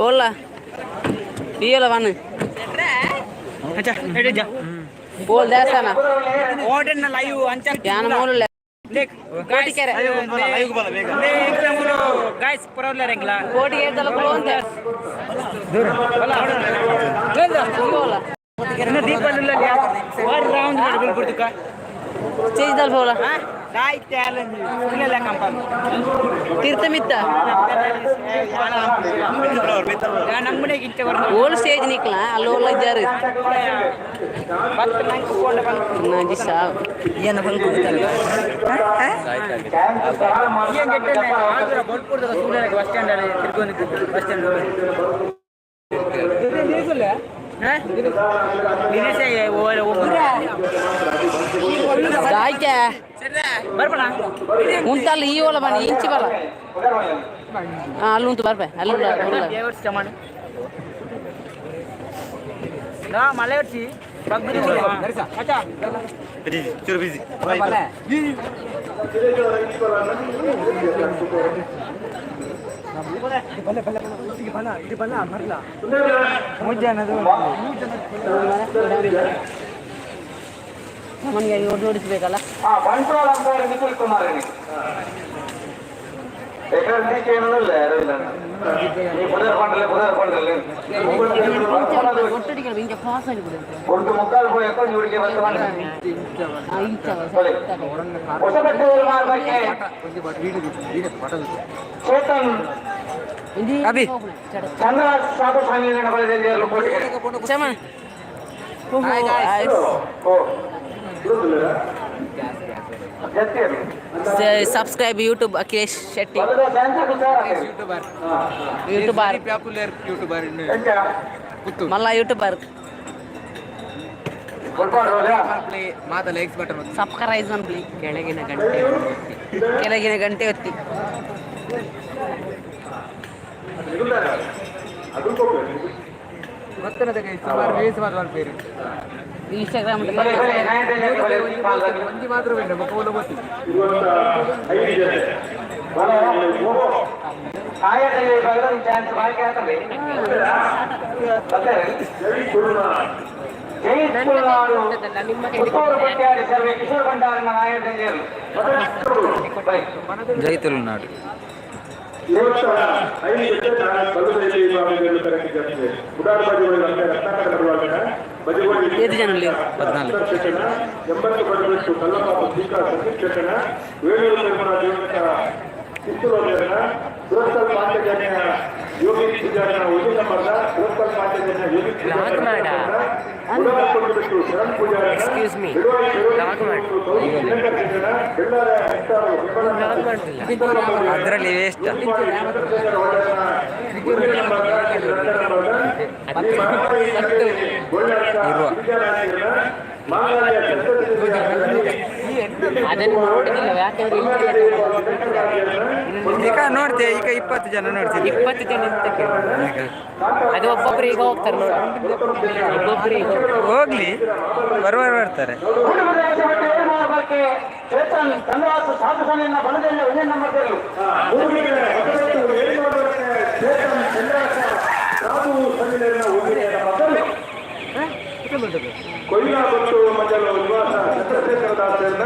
Hola. Iya lah mana? अच्छा एडे जा बोल दे sana. ऑर्डर ना लाइव अंचर यान मोल देख गाइस लाइव बोला बेगा ले एकदम बोलो गाइस परवले रेंगला कोटी येदल कोण दे दूर बोला बोला ना दीपावली लिया वर राउंड में बिल्कुल तुका चीज दल बोला काय टॅलेंट फुलेला कंपनी तीर्थमित्त या नಮ್ಮನೆ ಗಿಂತ ಬರನ ಓಲ್ ಸ್ಟೇಜ್ ನಿಕ್ಲ ಅಲ್ಲೋಲ ಇದ್ದಾರೆ ಬತ್ ನಂಗೆ ಕೊಂಡ ಬಂತು ನಾಜಿ ಸಾಬ್ ಏನ ಬಂತು ಗೊತ್ತಲ್ಲ ಏನ್ ಗೆಟ್ಟನೆ ಆದ್ರ ಬೋಲ್ಪುರದ ಸೂರ್ಯನಿಗೆ ಬಸ್ ಸ್ಟ್ಯಾಂಡ್ ಅಲ್ಲಿ ತಿರ್ಗೊಂಡಿದ್ದು ಬಸ್ ಸ್ಟ್ಯಾಂಡ್ ದೇಗುಲ ನಿನೇಶ ಒಬ್ಬರ ಗಾಯ್ಕೆ ಬರ್ಬೇಡ ಉಂಟಲ್ಲ ಈ ಓಲ ಬನ್ನಿ ಇಂಚಿ ಬರ ಅಲ್ಲಿ ಉಂಟು ಬರ್ಬೆ ಅಲ್ಲಿ ದೇವರ್ಸ್ ಚಮಣಿ ನಾ ಮಳೆ ವರ್ಷಿ ಬಗ್ಗದು ಅಚ್ಚಾ ಚೂರು ಬಿಸಿ ನಮಗೆ ಓಡಿಸ್ಬೇಕಲ್ಲ ಬಂಟ್ವಾಳ ಅಂತ ನಿಖಿಲ್ ಕುಮಾರ್ ಹಿಂಗೆ ಪಾಸ್ ಆಗಿಬಿಡುತ್ತೆ ಒಂದು ಮುಕ್ಕಾಲು ಹೋಯಕ್ಕೂ ಇವರಿಗೆ ಹೊಸಬೆಟ್ಟೂರು ಮಾರ್ಗಕ್ಕೆ ಚೇತನ್ ಚಂದ್ರ ಸಾಧು ಸ್ವಾಮಿ ಬಳಿಯಲ್ಲಿ ಚಮನ್ subscribe YouTube Akhilesh Shetty YouTuber ಮಲ್ಲ ಯೂಟ್ಯೂಬರ್ ಸಬ್ಸ್ಕ್ರೈಬ್ ಅನ್ಲಿ ಕೆಳಗಿನ ಗಂಟೆ ಒತ್ತಿ ಇನ್ಸ್ಟಾಗ್ರಾಮ್ ಜೈ ತುಳುನಾಡು ఏది జనం లేరు 14 ಎಕ್ಸ್ಕ್ಯೂಸ್ ಮೀ ಅದರಲ್ಲಿ ವೇಸ್ಟ್ ಅದನ್ನು ನೋಡಿದಿಲ್ಲ ಯಾಕಂದ್ರೆ ಈಗ ನೋಡ್ತೆ ಈಗ 20 ಜನ ನೋಡ್ತೀವಿ 20 ಜನ ಅದು ಒಬ್ಬೊಬ್ರು ಈಗ ಹೋಗ್ತಾರೆ ನೋಡಿ ಒಬ್ಬೊಬ್ರು ಈಗ ಹೋಗ್ಲಿ ಬರುವರು ಬರ್ತಾರೆ ಕೊಯ್ಲಾಬತ್ತು ಮಜಲು ನಿವಾಸ ಚಂದ್ರಶೇಖರ ದಾಸರನ್ನ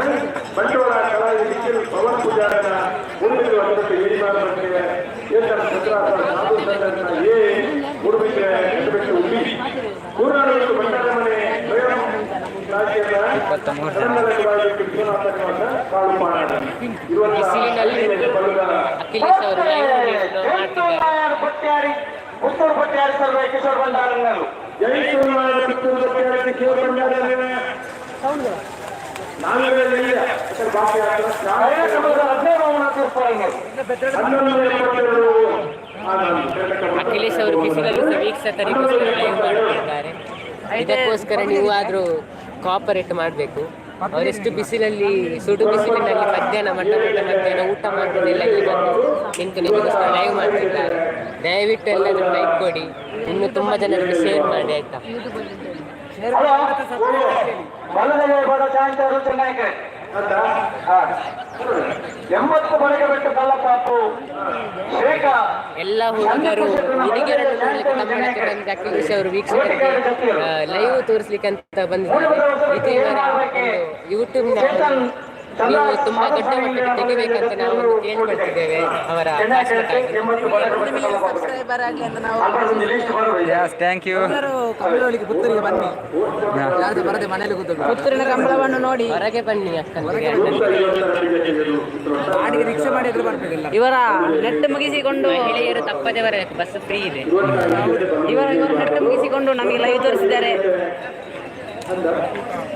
ಬಂಟ್ವಾಳ ಕಲಾಯಿ ನಿಖಿಲ್ ಪವನ್ ಪೂಜಾರನ ಉಡುಪಿಗೆ ಒಂದಕ್ಕೆ ಏರಿಮಾರಕ್ಕೆ ಏತನ ಚಂದ್ರಾಸ ಸಾಧು ಸಂಘಟನ ಎ ಉಡುಪಿಗೆ ಎಂಟು ಉಡಿ ಕೂರ್ನಾಡು ಬಂಡಾರ ಮನೆ ಸ್ವಯಂ ರಾಜ್ಯದ ವಿಶ್ವನಾಥ ಕಾಳು ಮಾಡ ಪುತ್ತೂರು ಪಟ್ಟಿಯಾರಿ ಸರ್ವೆ ಕಿಶೋರ್ ಭಂಡಾರಗಳು ಜೈ ಸೂರ್ಯನಾರಾಯಣ ಪುತ್ತೂರು ಪಟ್ಟಿಯಾರಿ ಕಿಶೋರ್ ಭಂಡಾರಗಳ ಅಖಿಲೇಶ್ ಅವರು ಬಿಸಿಲಲ್ಲಿ ವೀಕ್ಷಕರಿಗೋಸ್ಕರ ಲೈವ್ ಮಾಡುತ್ತಿದ್ದಾರೆ. ಇದಕ್ಕೋಸ್ಕರ ನೀವು ಆದರೂ ಕೋಆಪರೇಟ್ ಮಾಡಬೇಕು. ಅವರೆಷ್ಟು ಬಿಸಿಲಲ್ಲಿ ಸುಡು ಬಿಸಿಲಿನಲ್ಲಿ ಮಧ್ಯಾಹ್ನ ಮಧ್ಯಾಹ್ನ ಊಟ ಮಾಡೋದೆಲ್ಲ ಇಲ್ಲಿ ಬಂದು ನಿಂತು ನಿಮಗೋಸ್ಕರ ಲೈವ್ ಮಾಡ್ತಿದ್ದಾರೆ. ದಯವಿಟ್ಟು ಎಲ್ಲರೂ ಲೈಕ್ ಕೊಡಿ, ಇನ್ನು ತುಂಬ ಜನರಿಗೆ ಶೇರ್ ಮಾಡಿ ಆಯ್ತಾ. ಎಂಬತ್ತು ಮನೆಗೆ ಬಿಟ್ಟು ಕಲ್ಲಪ್ಪಾಪು ಶೇಖ ಎಲ್ಲ ಹುಡುಗರು ಹುಡುಗಿಯರನ್ನು ನೋಡ್ಲಿಕ್ಕೆ ತಮ್ಮಳಕ್ಕೆ ಬಂದ ಅಖಿಲೇಶ್ ಅವರು ವೀಕ್ಷಕರಿಗೆ ಲೈವ್ ತೋರಿಸ್ಲಿಕ್ಕೆ ಅಂತ ಬಂದಿದ್ದಾರೆ. ಇದು ಇವರ ಯೂಟ್ಯೂಬ್ನ ನೀವು ತುಂಬಾ ದೊಡ್ಡ ಮಟ್ಟಕ್ಕೆ ತೆಗಿಬೇಕಂತ ನಾವು ಕೇಳ್ಕೊಳ್ತಿದ್ದೇವೆ ಅವರ ಸಬ್ಸ್ಕ್ರೈಬರ್ ಆಗಲಿ ಅಂತ ನಾವು ಥ್ಯಾಂಕ್ ಯು. ಪುತ್ತೂರಿಗೆ ಬನ್ನಿ, ಯಾರು ಬರದೆ ಮನೇಲಿ ಕೂತ್ಕೊಂಡು ಪುತ್ತೂರಿನ ಕಂಬಳವನ್ನು ನೋಡಿ ಹೊರಗೆ ಬನ್ನಿ ಅಕ್ಕನಿಗೆ ಬಾಡಿಗೆ ರಿಕ್ಷಾ ಮಾಡಿದ್ರೆ ಬರ್ಬೇಕಿಲ್ಲ. ಇವರ ನೆಟ್ ಮುಗಿಸಿಕೊಂಡು ಮಹಿಳೆಯರು ತಪ್ಪದೆ ಬರಬೇಕು, ಬಸ್ ಫ್ರೀ ಇದೆ. ಇವರು ನೆಟ್ ಮುಗಿಸಿಕೊಂಡು ನಮಗೆ ಲೈವ್ ತೋರಿಸಿದ್ದಾರೆ.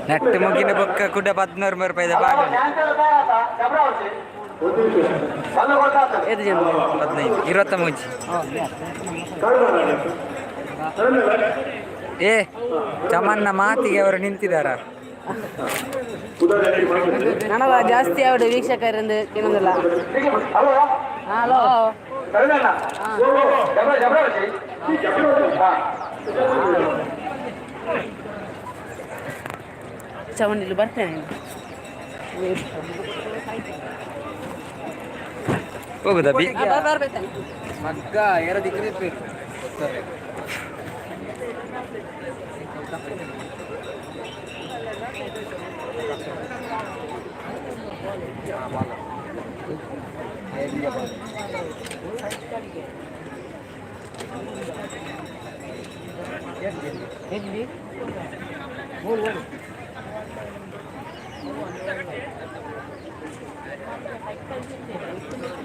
ನೆಟ್ ಮುಗಿನ ಬೊಕ್ಕ ಕೂಡ 1400 ರೂಪಾಯಿ ಬಾಗಿಲು 15 20 ಮುಂಚೆ ಏ ಚಮನ್ನ ಮಾತಿಗೆ ಅವರು ನಿಂತಿದ್ದಾರ. ನನಗ ಜಾಸ್ತಿ ಅವಳು ವೀಕ್ಷಕರಿಂದ ತಿನ್ನೋದಿಲ್ಲ. ಹಲೋ ಚವಣಿಲಿ ಬರ್ತೇನೆ. ಹೋಗುದಾ ಬಿ ಮಗ್ಗ ಎರಡು ದಿಕ್ಕಿಗೆ ಬೇಕು.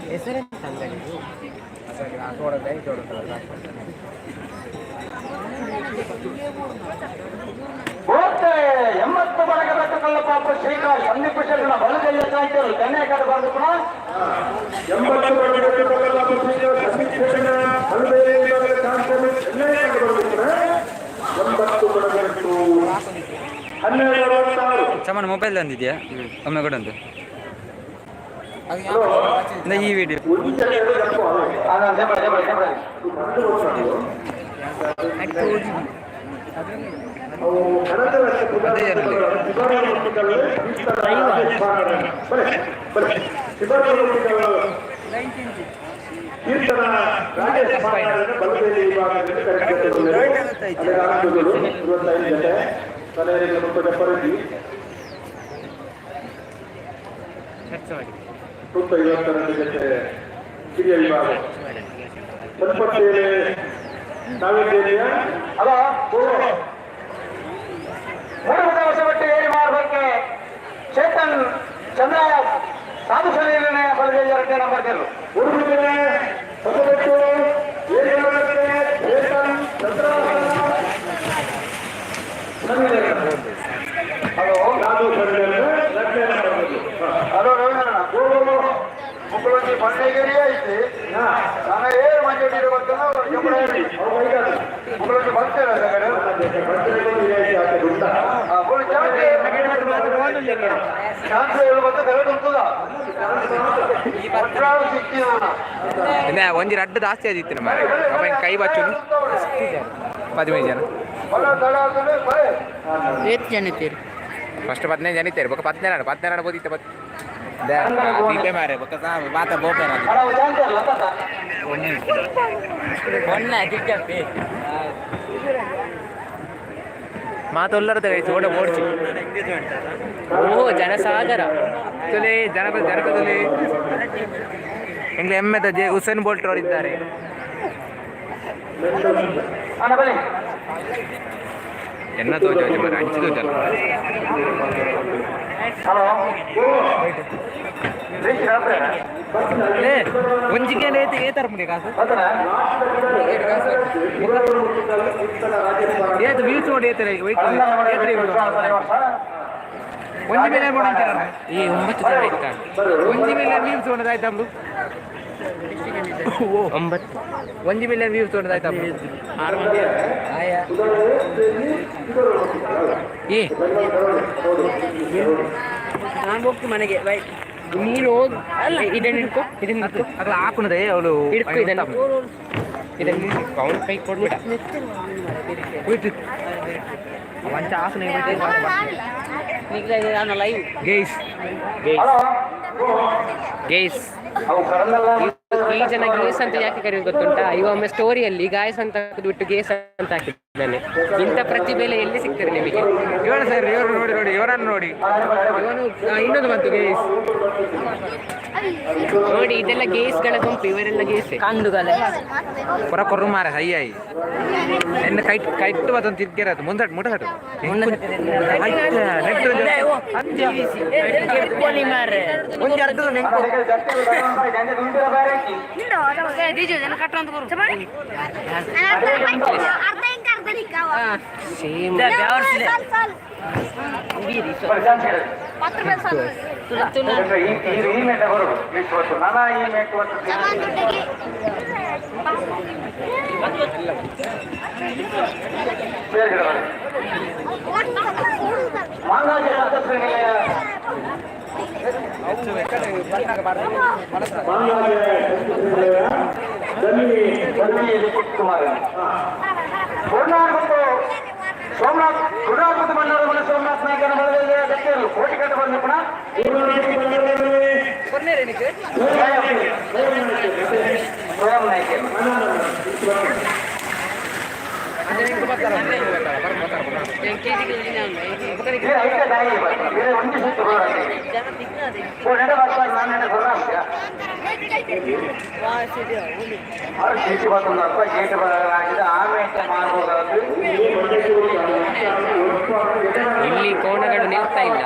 ಹೆಸರೆಂತ ಅಂಗಡಿ? ಎಂಬತ್ತು ಮನೆಗೆ ಬಿಟ್ಟು ಕಲ್ಲಪ್ಪಾಪು ಶೇಖ ಸಂದೀಪ ಶೆಟ್ಟನ ಬಲಗೈಯ ಸಾಹಿತ್ಯರು ಕನ್ಯಾಕಾಡ ಬಂದು ಕೂಡ 80 ಮನೆಗೆ ಬಿಟ್ಟು ಕಲ್ಲಪ್ಪಾಪು ಶೇಖ ಸಂದೀಪ ಶೆಟ್ಟನ ಬಲಗೈಯ ಸಾಹಿತ್ಯರು ಕನ್ಯಾಕಾಡ ಬಂದು ಕೂಡ 80 ಮನೆಗೆ ಬಿಟ್ಟು 12 ಚಮನ್ ಮೊಬೈಲ್ ತಂದಿದ್ಯಾ? ಒಮ್ಮೆ ಕೊಡಂದು ಈ ವಿಡಿಯೋ ಕೀರ್ತನ ರಾಜೇಶ್ ಬಲಗೈಲಿ ವಿಭಾಗದಲ್ಲಿ ಸೂಕ್ತ 52 ಜೊತೆ ಹಿರಿಯ ವಿಭಾಗ ಸಂಪತ್ತೇನೆ ನಾವೇನೇರಿಯ ಅಲ್ಲ ಮೂರು ವರ್ಷ ಏರಿ ಮಾಡಬೇಕೆ ಚೇತನ್ ಚಂದ್ರ ಸಾಧು ಶರೀರನೇ ಬಲಗೈ 2ನೇ ನಂಬರ್ ಗೆಲ್ಲು ಉಡುಪಿಗೆ ಹೊಸಬೆಟ್ಟು ಏರಿ ಮಾಡಬೇಕೆ ಚೇತನ್ ಚಂದ್ರ ಹಲೋ ಸಾಧು ಶರೀರನೇ 2ನೇ ನಂಬರ್ ಗೆಲ್ಲು. ಹಲೋ ರವೀಂದ್ರಣ್ಣ ಮುಕ್ಕಳೊಂದಿ ಬಂಡೆಗೇರಿ ಐತಿ ನಾನು ಏರು ಮಂಜೂರಿ ಗೊತ್ತಲ್ಲ ಮುಕ್ಕಳೊಂದಿ ಬರ್ತೇನೆ ಚಾನ್ಸ್ ಹೇಳ್ಬಂತ ಕರೆಕ್ಟ್ ಉಂಟದ ಒಂಜಿ ರಡ್ಡು ಜಾಸ್ತಿ ಆದಿತ್ತು ಮಾರೆ ಅಪ್ಪ ಕೈ ಬಚ್ಚುನು 15 ಜನ ಎಷ್ಟು ಜನ ಇದ್ದೀರಿ? ಫಸ್ಟ್ 15 ಜನ ಇದ್ದಾರೆ ಬೊಕ್ಕ 14 ಬೋದಿತ್ತೆ ದೀಪೆ ಮಾರೆ ಬೊಕ್ಕ ಮಾತ ಬೋಪೆ ಮಾತೊಲ್ಲರದ ಕೈ ಓಡ ಓಡಿಸಿ ಓ ಜನಸಾಗರ ತೊಲೆ ಜನಪದದಲ್ಲಿ ಎಂಗ್ಲೆ ಎಮ್ಮೆದ ಹುಸೇನ್ ಬೋಲ್ಟ್ ಅವರು ಇದ್ದಾರೆ. ಎನ್ನ ತೋಜ ಮರ ಅಂಚು ತೋಜಲ್ಲ ಒಂಜಿಗೆ ಏತಾರ ಮುಡಿ ಕಾಸು ಏತು ವ್ಯೂಸ್ ನೋಡಿ ಏತಾರೆ ಒಂಜಿ ಮೇಲೆ ನೋಡಂತಾರ ಈ 9 ಜನ ಇತ್ತ ಒಂಜಿ ಮೇಲೆ ವ್ಯೂಸ್ ನೋಡೋದಾಯ್ತು ನಮ್ದು 9 1 ಮಿಲಿಯನ್ ವ್ಯೂಸ್ ನೋಡೋದಾಯ್ತು 6 ಮಂದಿ ಆಯಾ ಏ ನಾನು ಹೋಗ್ತೀನಿ ಮನೆಗೆ. ಬೈ. ನೀನು ಹೋಗಿ ಅಲ್ಲ ಇದನ್ನ ಹಿಡ್ಕೊ ಅಲ್ಲ ಹಾಕುನದೆ ಅವಳು ಹಿಡ್ಕೊ ಇದನ್ನ ಅವನ ಕೈ ಕೊಡ್ಬಿಡ ಗೇಸ್ ಗೇಸ್ ಈ ಜನ ಗೇಸ್ ಅಂತ ಯಾಕೆ ಕರೆಯೋದು ಗೊತ್ತುಂಟಾ? ಇವ ಒಮ್ಮೆ ಸ್ಟೋರಿಯಲ್ಲಿ ಗಾಯಸ್ ಅಂತ ಬಿಟ್ಟು ಗೇಸ್ ಅಂತ ಹಾಕಿದ್ದಾನೆ. ಇಂಥ ಪ್ರತಿಭೆಲೆ ಎಲ್ಲಿ ಸಿಗ್ತಾರೆ ನಿಮಗೆ? ಇವರ ಸರ್, ಇವರು ನೋಡಿ ನೋಡಿ, ಇವರನ್ನು ನೋಡಿ, ಇವನು ಇನ್ನೊಂದು ಬಂತು ಗೇಸ್ ನೋಡಿ. ಇದೆಲ್ಲ ಗೇಸ್ಗಳ ಗುಂಪು, ಇವರೆಲ್ಲ ಗೇಸೆ ಕಂದುಗಲೆ ಪುರ ಕೊರ್ರು ಮಾರ ಹಯ್ಯಾಯಿ ಎನ್ನ ಕೈಟ್ಟು ಬತ್ತಂತ ತಿರ್ಗಿರದು ಮುಂದಟ್ ಮುಟಗಟ್ಟು ಸೋಮನಾಥ್ ಗುರುನಾಥ ಮಂಡಲ ಸೋಮನಾಥ್ ನಾಯಕನ ಬಲದಲ್ಲಿ ಗಟ್ಟಿಯರು ಕೋಟಿ ಕಟ್ಟ ಬಂದು ಪುನಃ ಇಲ್ಲಿ ಕೋಣಗಳು ನಿಲ್ತಾ ಇಲ್ಲ.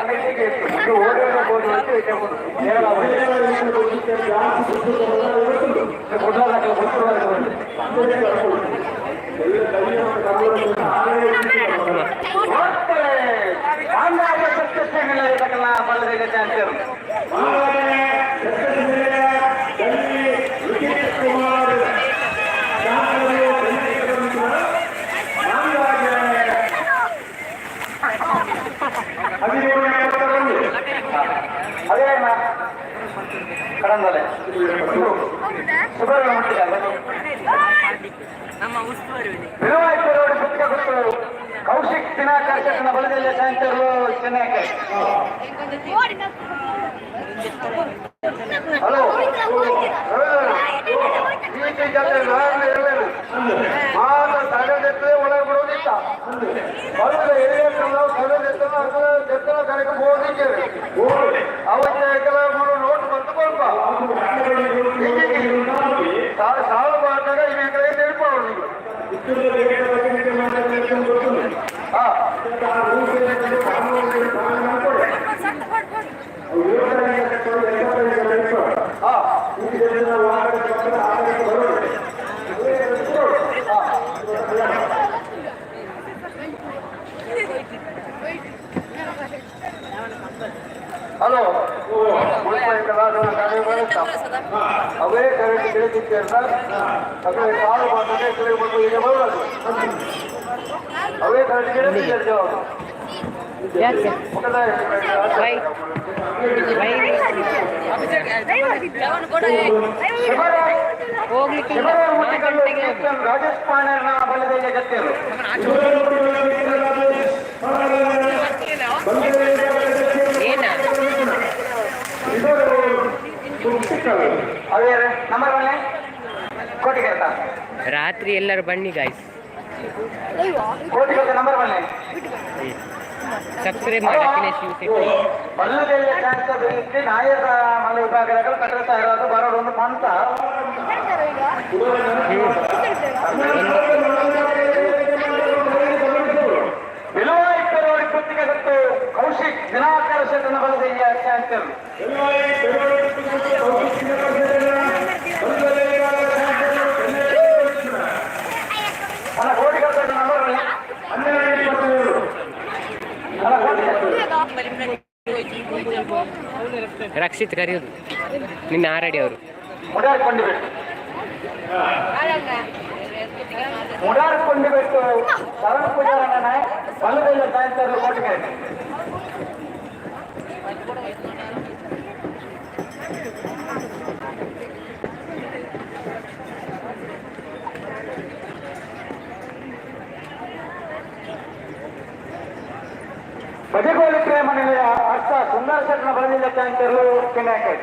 ಕಡಂದಲೆ ಸುಬ್ರಹ್ಮಣ್ಯ ವಿರುವಾಯ್ತರೋಡು ಪುಸ್ತಕ ಕೊಟ್ಟರು ಕೌಶಿಕ್ ದಿನಾಕರ್ ಶೆಟ್ಟನ ಬಲದಲ್ಲಿ ಸಾಯಂಕಾಲ ಚೆನ್ನೈ. ಹಲೋ ಮಾತ ತಡೆದೆತ್ತೇ ಒಳಗೆ ಬಿಡೋದಿತ್ತ ಬಲದ ಏರಿಯಾಕ್ಕೆ ನಾವು ತಡೆದೆತ್ತನ ಎತ್ತನ ಕಾರ್ಯಕ್ರಮ ಹೋಗಿದ್ದೇವೆ. ಅವತ್ತು ನೋಟ್ ಬಂದುಕೊಳ್ಪ ಸಾಲು ಮಾಡಿದಾಗ ಈ ಕಡೆ ತಿಳ್ಕೊಳ್ಳಿ. ಹಲೋ ಅವೇ ಕರೆಕ್ಟ್ ತಿಳಿದಿದ್ದೆ ಸರ್. ಅದೇ ಕಾಲು ಬಂದರೆ ತಿಳಿದು ಈಗ ಬರೋದು ಅವೇ ಕರೆಕ್ಟ್ ತಿಳಿದಿದ್ದೆ ಜವಾಬು ರಾಜೇಶ್ ಪಾಂಡ್ಯನ ಬಲದಲ್ಲಿ ಗತ್ತಿರು ಅವೇ ನಂಬರ್ ಒಳ್ಳೆ ಕೋಟಿಗೆ ರಾತ್ರಿ ಎಲ್ಲರೂ ಬನ್ನಿ ಗಾಯ್ಸ್. ಕೋಟಿಗೆ ನಂಬರ್ ಒಳ್ಳೆ ಸಬ್ಸ್ಕ್ರೈಬ್ ಮಾಡಿ ಅಖಿಲೇಶ್ ಯು ಸಿಟಿ. ಬಲ್ಲದಲ್ಲಿ ಜಾಸ್ತಿ ಬೆಳೆಸಿ ನಾಯಕ ಮಲ್ಲ ವಿಭಾಗಗಳು ಕಟ್ಟುತ್ತಾ ಇರೋದು ಬರೋದು ಒಂದು ಪಂತ ವಿಲುವಾಯಿತರೋಡಿ ಪುತ್ತಿಗೆ ಗೊತ್ತು ಕೌಶಿಕ್ ದಿನಾಕರ ಶೆಟ್ಟನ ಬಲದಲ್ಲಿ ಅತ್ಯಂತರು ಅಲ್ಲ ಕೋಟಿ ಕಟ್ಟದ ನಂಬರ್ ಒಳ್ಳೆ 12 ರಕ್ಷಿತ್ ಕರೆಯೋದು ನಿನ್ನ ಆರಡಿ ಅವರು ಮುಡಾರ್ಕೊಂಡು ಬಿಟ್ಟು ಶರಣ ಪೂಜಾರನ್ನ ಬಲದಲ್ಲಿ ಸಾಯಿಸ್ತಾರೆ ಕೋಟಿಗೆ. ಬದಲಿಗೆ ಚಾಂಚರು ಕೆನಾಕೆ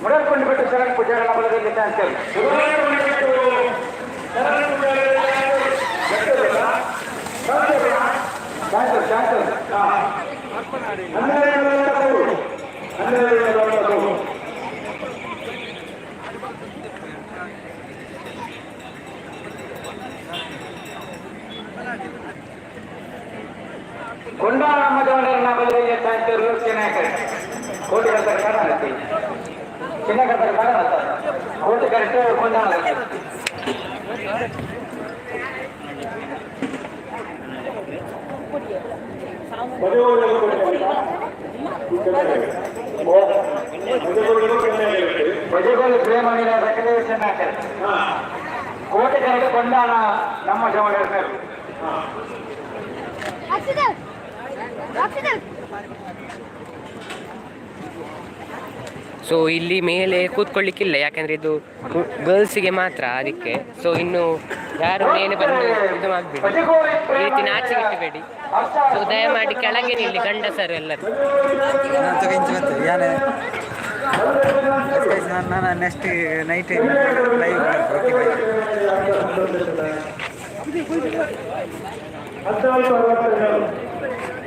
ಮುಡರ್ಕೊಂಡು ಬಿಟ್ಟು ಶರಣ್ ಪೂಜಾರ ಬಲದಲ್ಲಿ ಚಾನ್ಸಲ್ ಕೊಂಡ ನಮ್ಮ ಜವನರನ್ನ ಬಲದಲ್ಲಿ ಚಾನ್ಸಲ್ ಚೆನ್ನಾಗಿ ಕೋಟಿ ಬರ್ತಾರೆ ಕಾಣತ್ತೆ ಚೆನ್ನಾಗಿ ಬರ್ತಾರೆ ಕಾಣತ್ತ ಕೋಟಿ ಕರೆಕ್ಟ್ ಕೊಂಡ ಭಜಗೋಲು ಪ್ರೇಮಣಿನ ರೆಕಲೇಷನ್ ಹಾಕ್ತಾರೆ ಕೋಟಿ ಕರೆಕ್ಟ್ ಕೊಂಡಾಣ ನಮ್ಮ ಜವನರ ಸೊ ಇಲ್ಲಿ ಮೇಲೆ ಕೂತ್ಕೊಳ್ಳಿಕ್ಕಿಲ್ಲ, ಯಾಕಂದ್ರೆ ಇದು ಗರ್ಲ್ಸಿಗೆ ಮಾತ್ರ, ಅದಕ್ಕೆ. ಸೊ ಇನ್ನು ಯಾರು ಮೇಲೆ ಬಂದು ಇದು ಮಾಡಬೇಡಿ, ಈ ರೀತಿ ನಾಚಿಕೆ ಇಟ್ಟಬೇಡಿ. ಸೊ ದಯಮಾಡಿ ಕೆಳಗೆ ನಿಲ್ಲಿ ಗಂಡಸರು ಎಲ್ಲರೂ. ನಾನು ನೆಕ್ಸ್ಟ್ ನೈಟ್ ಲೈವ್ ಹದಿನಾಲ್ಕು 62